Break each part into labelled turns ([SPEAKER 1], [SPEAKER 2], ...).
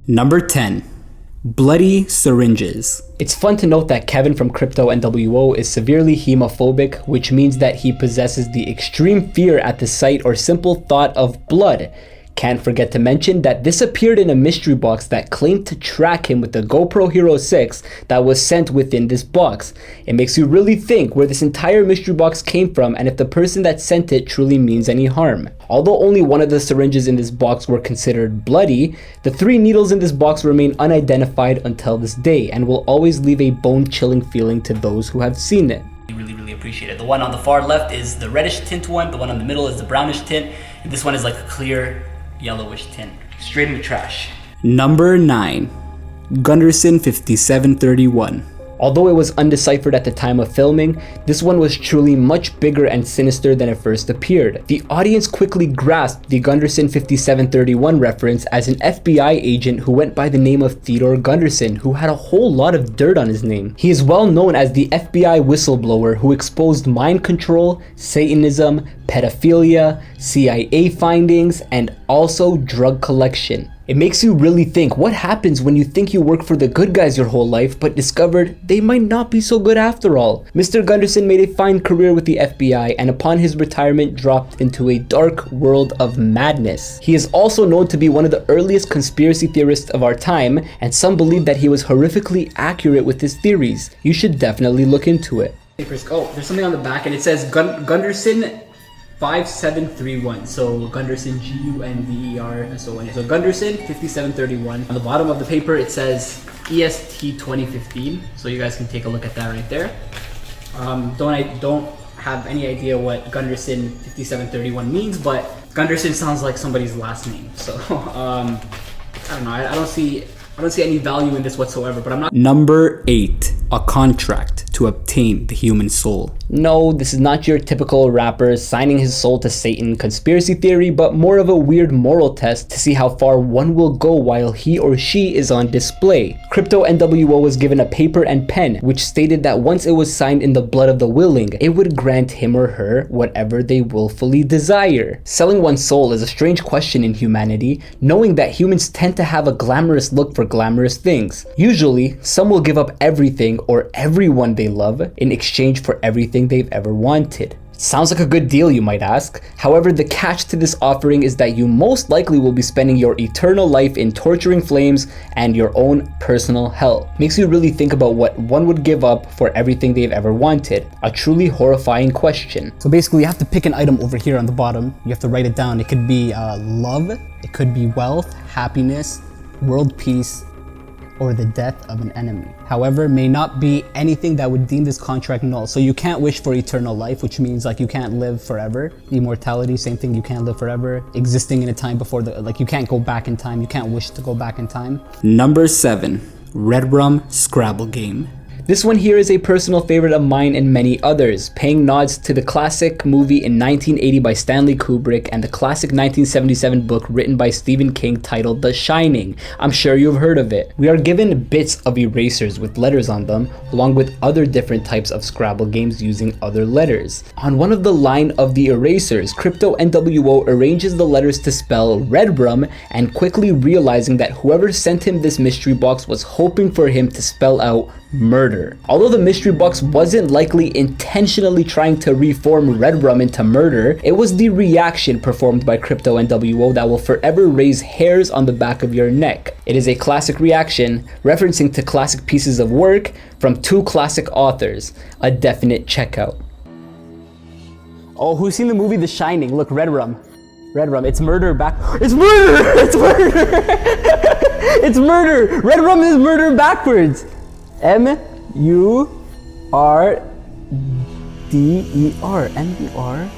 [SPEAKER 1] Number 10. Bloody syringes. It's fun to note that Kevin from Crypto NWO is severely hemophobic, which means that he possesses the extreme fear at the sight or simple thought of blood. Can't forget to mention that this appeared in a mystery box that claimed to track him with the GoPro Hero 6 that was sent within this box. It makes you really think where this entire mystery box came from and if the person that sent it truly means any harm. Although only one of the syringes in this box were considered bloody, the 3 needles in this box remain unidentified until this day and will always leave a bone-chilling feeling to those who have seen it.
[SPEAKER 2] Really appreciate it. The one on the far left is the reddish tint one, the one on the middle is the brownish tint, and this one is like a clear yellowish tint. Straight in the trash.
[SPEAKER 1] Number 9. Gunderson 5731. Although it was undeciphered at the time of filming, this one was truly much bigger and sinister than it first appeared. The audience quickly grasped the Gunderson 5731 reference as an FBI agent who went by the name of Theodore Gunderson, who had a whole lot of dirt on his name. He is well known as the FBI whistleblower who exposed mind control, Satanism, pedophilia, CIA findings, and also drug collection. It makes you really think what happens when you think you work for the good guys your whole life but discovered they might not be so good after all. Mr. Gunderson made a fine career with the FBI and upon his retirement dropped into a dark world of madness. He is also known to be one of the earliest conspiracy theorists of our time, and some believe that he was horrifically accurate with his theories. You should definitely look into it. Oh, there's something on the back and it says Gunderson 5731. So Gunderson, G-U-N-D-E-R, so Gunderson 5731. On the bottom of the paper it says EST 2015. So you guys can take a look at that right there. Don't have any idea what Gunderson 5731 means, but Gunderson sounds like somebody's last name. So I don't know. I don't see any value in this whatsoever, but I'm not. Number 8. A contract to obtain the human soul. No, this is not your typical rapper signing his soul to Satan conspiracy theory, but more of a weird moral test to see how far one will go while he or she is on display. Crypto NWO was given a paper and pen, which stated that once it was signed in the blood of the willing, it would grant him or her whatever they willfully desire. Selling one's soul is a strange question in humanity, knowing that humans tend to have a glamorous look for glamorous things. Usually, some will give up everything or everyone they love in exchange for everything they've ever wanted. Sounds like a good deal, you might ask. However, the catch to this offering is that you most likely will be spending your eternal life in torturing flames and your own personal hell. Makes you really think about what one would give up for everything they've ever wanted. A truly horrifying question. So basically you have to pick an item over here on the bottom. You have to write it down. It could be love, it could be wealth, happiness, world peace, or the death of an enemy. However, may not be anything that would deem this contract null. So you can't wish for eternal life, which means like you can't live forever. Immortality, same thing, you can't live forever. Existing in a time before you can't go back in time, you can't wish to go back in time. Number 7, REDRUM Scrabble game. This one here is a personal favorite of mine and many others, paying nods to the classic movie in 1980 by Stanley Kubrick and the classic 1977 book written by Stephen King titled The Shining. I'm sure you've heard of it. We are given bits of erasers with letters on them, along with other different types of Scrabble games using other letters. On one of the line of the erasers, Crypto NWO arranges the letters to spell REDRUM, and quickly realizing that whoever sent him this mystery box was hoping for him to spell out murder. Although the mystery box wasn't likely intentionally trying to reform REDRUM into murder, it was the reaction performed by Crypto NWO that will forever raise hairs on the back of your neck. It is a classic reaction, referencing to classic pieces of work from 2 classic authors. A definite checkout. Oh, who's seen the movie The Shining? Look, REDRUM. REDRUM, it's murder back. It's murder! It's murder! It's murder! REDRUM is murder backwards! M-U-R-D-E-R. M-U-R-D-E-R.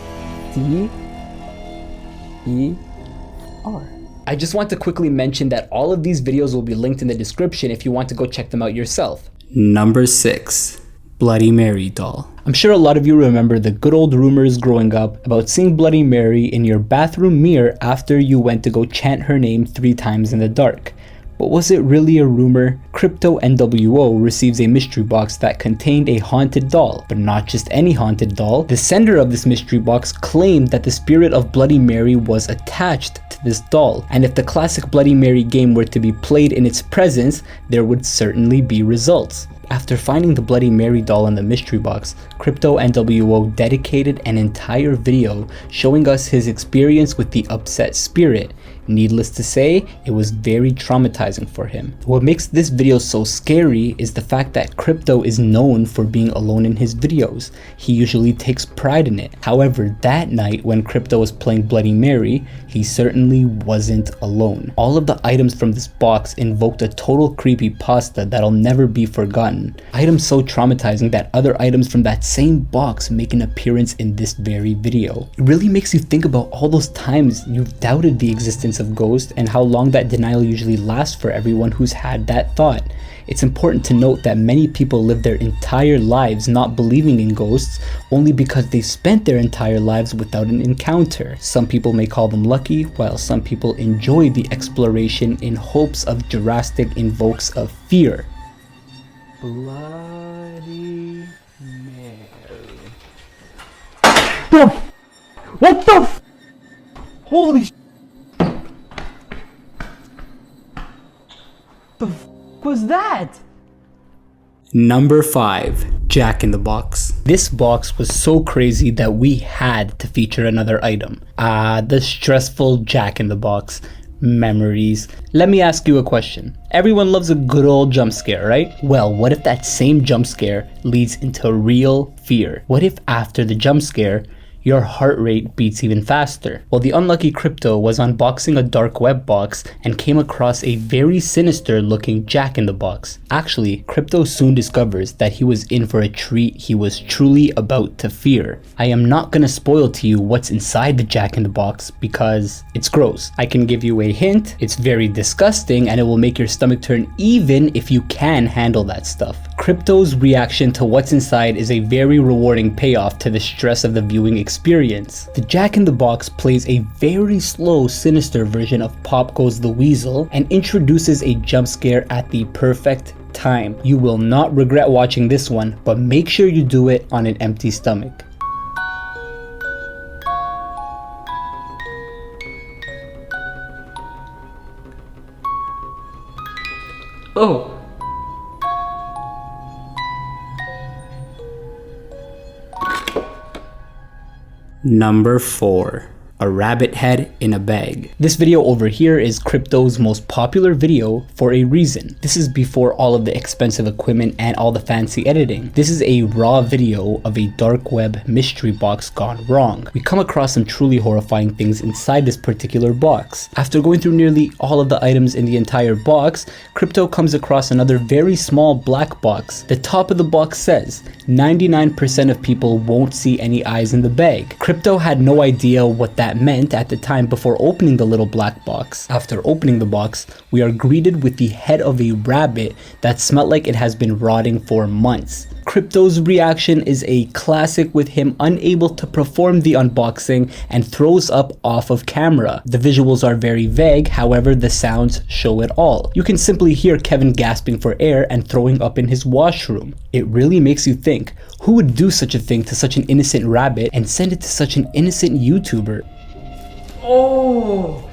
[SPEAKER 1] I just want to quickly mention that all of these videos will be linked in the description if you want to go check them out yourself. Number 6. Bloody Mary doll. I'm sure a lot of you remember the good old rumors growing up about seeing Bloody Mary in your bathroom mirror after you went to go chant her name 3 times in the dark. But was it really a rumor? Crypto NWO receives a mystery box that contained a haunted doll, but not just any haunted doll. The sender of this mystery box claimed that the spirit of Bloody Mary was attached to this doll, and if the classic Bloody Mary game were to be played in its presence, there would certainly be results. After finding the Bloody Mary doll in the mystery box, Crypto NWO dedicated an entire video showing us his experience with the upset spirit. Needless to say, it was very traumatizing for him. What makes this video so scary is the fact that Crypto is known for being alone in his videos. He usually takes pride in it. However, that night when Crypto was playing Bloody Mary, he certainly wasn't alone. All of the items from this box invoked a total creepypasta that'll never be forgotten. Items so traumatizing that other items from that same box make an appearance in this very video. It really makes you think about all those times you've doubted the existence of ghosts and how long that denial usually lasts for everyone who's had that thought. It's important to note that many people live their entire lives not believing in ghosts only because they spent their entire lives without an encounter. Some people may call them lucky, while some people enjoy the exploration in hopes of drastic invokes of fear. Bloody Mary. What the Holy the was that? Number 5. Jack in the Box. This box was so crazy that we had to feature another item. The stressful Jack in the Box. Memories. Let me ask you a question. Everyone loves a good old jump scare, right? Well, what if that same jump scare leads into real fear? What if after the jump scare, your heart rate beats even faster? Well, the unlucky Crypto was unboxing a dark web box and came across a very sinister looking Jack in the Box. Actually, Crypto soon discovers that he was in for a treat he was truly about to fear. I am not gonna spoil to you what's inside the Jack in the Box because it's gross. I can give you a hint, it's very disgusting and it will make your stomach turn even if you can handle that stuff. Crypto's reaction to what's inside is a very rewarding payoff to the stress of the viewing experience. The Jack in the Box plays a very slow, sinister version of Pop Goes the Weasel and introduces a jump scare at the perfect time. You will not regret watching this one, but make sure you do it on an empty stomach. Oh. Number 4. A rabbit head in a bag. This video over here is Crypto's most popular video for a reason. This is before all of the expensive equipment and all the fancy editing. This is a raw video of a dark web mystery box gone wrong. We come across some truly horrifying things inside this particular box. After going through nearly all of the items in the entire box, Crypto comes across another very small black box. The top of the box says, 99% of people won't see any eyes in the bag. Crypto had no idea what that meant at the time before opening the little black box. After opening the box, we are greeted with the head of a rabbit that smelled like it has been rotting for months. Crypto's reaction is a classic, with him unable to perform the unboxing and throws up off of camera. The visuals are very vague, however the sounds show it all. You can simply hear Kevin gasping for air and throwing up in his washroom. It really makes you think, who would do such a thing to such an innocent rabbit and send it to such an innocent YouTuber?
[SPEAKER 3] Oh.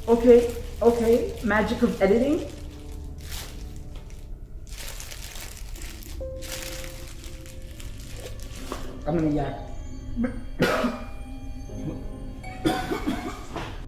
[SPEAKER 3] Okay. Magic of editing. I'm gonna yak.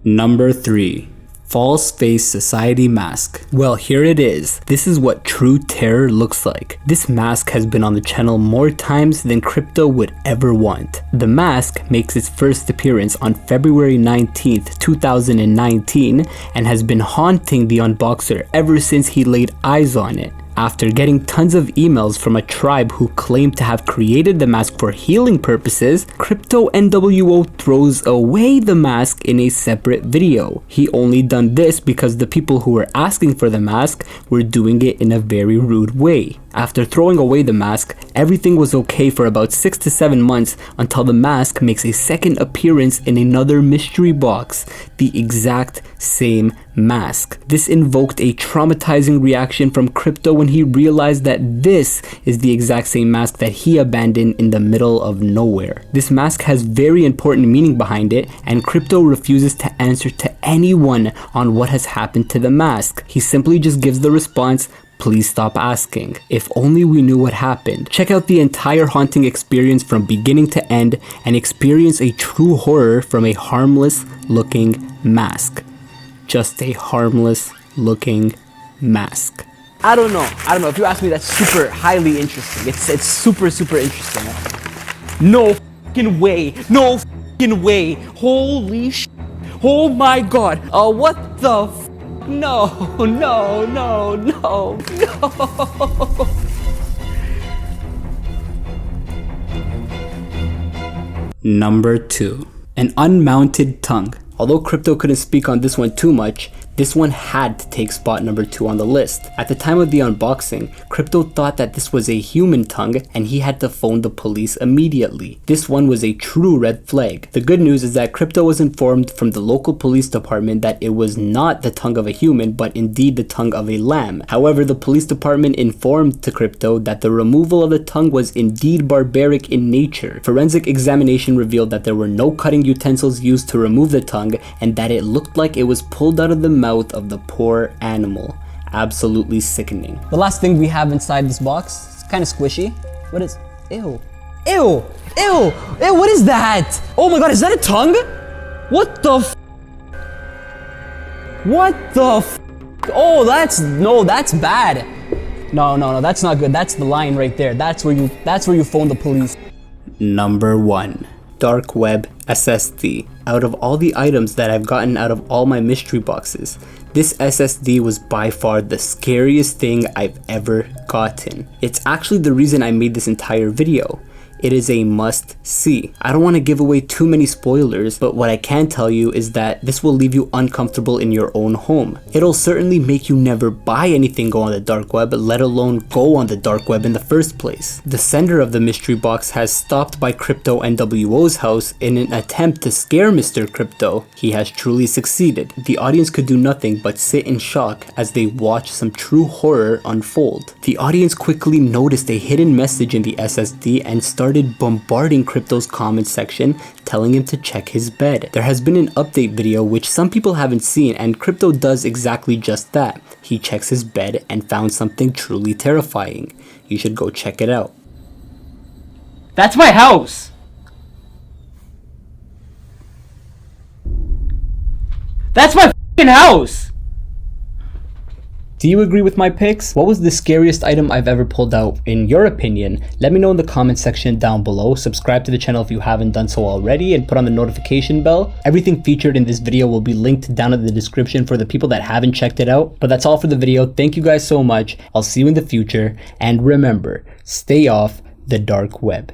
[SPEAKER 1] Number 3. False Face Society Mask. Well, here it is. This is what true terror looks like. This mask has been on the channel more times than Crypto would ever want. The mask makes its first appearance on February 19th, 2019 and has been haunting the unboxer ever since he laid eyes on it. After getting tons of emails from a tribe who claimed to have created the mask for healing purposes, Crypto NWO throws away the mask in a separate video. He only done this because the people who were asking for the mask were doing it in a very rude way. After throwing away the mask, everything was okay for about 6 to 7 months until the mask makes a second appearance in another mystery box, the exact same mask. This invoked a traumatizing reaction from Crypto when he realized that this is the exact same mask that he abandoned in the middle of nowhere. This mask has very important meaning behind it, and Crypto refuses to answer to anyone on what has happened to the mask. He simply just gives the response, "Please stop asking. If only we knew what happened." Check out the entire haunting experience from beginning to end and experience a true horror from a harmless looking mask. Just a harmless looking mask.
[SPEAKER 4] I don't know. If you ask me, that's super highly interesting. It's super interesting. No fucking way. No fucking way. Holy sh**. Oh my god. What the f***? No.
[SPEAKER 1] Number 2. An unmounted tongue. Although Crypto couldn't speak on this one too much, this one had to take spot number 2 on the list. At the time of the unboxing, Crypto thought that this was a human tongue and he had to phone the police immediately. This one was a true red flag. The good news is that Crypto was informed from the local police department that it was not the tongue of a human, but indeed the tongue of a lamb. However, the police department informed to Crypto that the removal of the tongue was indeed barbaric in nature. Forensic examination revealed that there were no cutting utensils used to remove the tongue and that it looked like it was pulled out of the mouth of the poor animal. Absolutely sickening.
[SPEAKER 4] The last thing we have inside this box, it's kind of squishy. What is, ew, what is that? Oh my god, is that a tongue? What the f? Oh, that's bad. No, that's not good. That's the line right there. That's where you phone the police.
[SPEAKER 1] Number 1. Dark Web SSD. Out of all the items that I've gotten out of all my mystery boxes, this SSD was by far the scariest thing I've ever gotten. It's actually the reason I made this entire video. It is a must see. I don't want to give away too many spoilers, but what I can tell you is that this will leave you uncomfortable in your own home. It'll certainly make you never buy anything go on the dark web, let alone go on the dark web in the first place. The sender of the mystery box has stopped by Crypto NWO's house in an attempt to scare Mr. Crypto. He has truly succeeded. The audience could do nothing but sit in shock as they watch some true horror unfold. The audience quickly noticed a hidden message in the SSD and started bombarding Crypto's comment section, telling him to check his bed. There has been an update video which some people haven't seen, and Crypto does exactly just that. He checks his bed and found something truly terrifying. You should go check it out.
[SPEAKER 4] That's my house. That's my f***ing house.
[SPEAKER 1] Do you agree with my picks? What was the scariest item I've ever pulled out in your opinion? Let me know in the comment section down below. Subscribe to the channel if you haven't done so already and put on the notification bell. Everything featured in this video will be linked down in the description for the people that haven't checked it out. But that's all for the video. Thank you guys so much. I'll see you in the future. And remember, stay off the dark web.